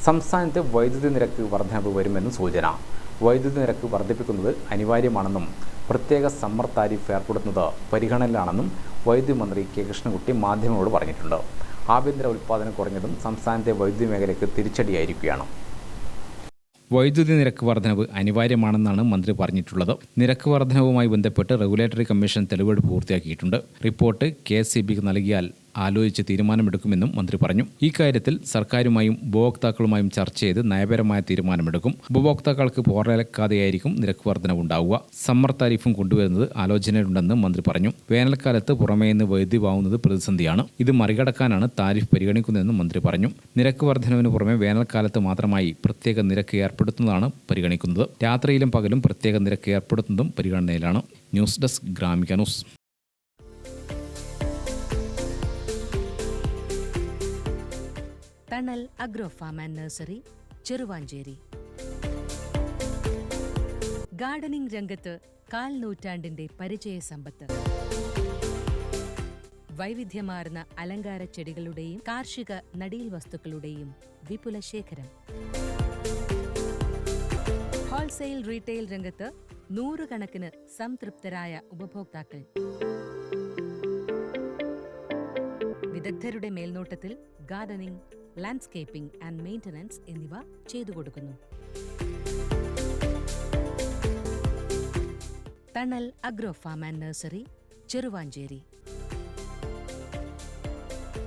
സംസ്ഥാനത്ത് വൈദ്യുതി നിരക്ക് വർധനവ് വരുമെന്നും സൂചന. വൈദ്യുതി നിരക്ക് വർദ്ധിപ്പിക്കുന്നത് അനിവാര്യമാണെന്നും പ്രത്യേക സമ്മർ താരിഫ് ഏർപ്പെടുത്തുന്നത് പരിഗണനയിലാണെന്നും വൈദ്യുതി മന്ത്രി കെ കൃഷ്ണൻകുട്ടി മാധ്യമങ്ങളോട് പറഞ്ഞിട്ടുണ്ട്. ആഭ്യന്തര ഉൽപ്പാദനം കുറഞ്ഞതും സംസ്ഥാനത്തെ വൈദ്യുതി മേഖലയ്ക്ക് തിരിച്ചടിയായിരിക്കുകയാണ്. വൈദ്യുതി നിരക്ക് വർധനവ് അനിവാര്യമാണെന്നാണ് മന്ത്രി പറഞ്ഞിട്ടുള്ളത്. നിരക്ക് വർധനവുമായി ബന്ധപ്പെട്ട് റെഗുലേറ്ററി കമ്മീഷൻ തെളിവെടുപ്പ് പൂർത്തിയാക്കിയിട്ടുണ്ട്. റിപ്പോർട്ട് KSEBിക്ക് നൽകിയാൽ ആലോചിച്ച് തീരുമാനമെടുക്കുമെന്നും മന്ത്രി പറഞ്ഞു. ഈ കാര്യത്തിൽ സർക്കാരുമായും ഉപഭോക്താക്കളുമായും ചർച്ച ചെയ്ത് നയപരമായ തീരുമാനമെടുക്കും. ഉപഭോക്താക്കൾക്ക് പോറലേക്കാതെയായിരിക്കും നിരക്ക് വർധനവുണ്ടാവുക. സമ്മർ താരിഫും കൊണ്ടുവരുന്നത് ആലോചനയിലുണ്ടെന്ന് മന്ത്രി പറഞ്ഞു. വേനൽക്കാലത്ത് പുറമേ നിന്ന് വൈദ്യുതി വാങ്ങുന്നത് പ്രതിസന്ധിയാണ്. ഇത് മറികടക്കാനാണ് താരിഫ് പരിഗണിക്കുന്നതെന്നും മന്ത്രി പറഞ്ഞു. നിരക്ക് വർധനവിന് പുറമെ വേനൽക്കാലത്ത് മാത്രമായി പ്രത്യേക നിരക്ക് ഏർപ്പെടുത്തുന്നതാണ് പരിഗണിക്കുന്നത്. രാത്രിയിലും പകലും പ്രത്യേക നിരക്ക് ഏർപ്പെടുത്തുന്നതും പരിഗണനയിലാണ്. News desk Gramika news. Thanal agro farm and nursery, Cheruvanchery. ഗാർഡനിംഗ് രംഗത്ത് 1/4 നൂറ്റാണ്ടിന്റെ പരിചയ സമ്പത്ത്. വൈവിധ്യമാർന്ന അലങ്കാര ചെടികളുടെയും കാർഷിക നടീൽ വസ്തുക്കളുടെയും വിപുല ശേഖരം. ഹോൾസെയിൽ റീറ്റെയിൽ രംഗത്ത് 100 കണക്കിന് സംതൃപ്തരായ ഉപഭോക്താക്കൾ. വിദഗ്ധരുടെ മേൽനോട്ടത്തിൽ ഗാർഡനിംഗ്, ലാൻഡ്സ്കേപ്പിംഗ് ആൻഡ് മെയിൻ്റനൻസ് എന്നിവ ചെയ്തു കൊടുക്കുന്നു. Thanal agro farm and nursery, Cheruvanchery.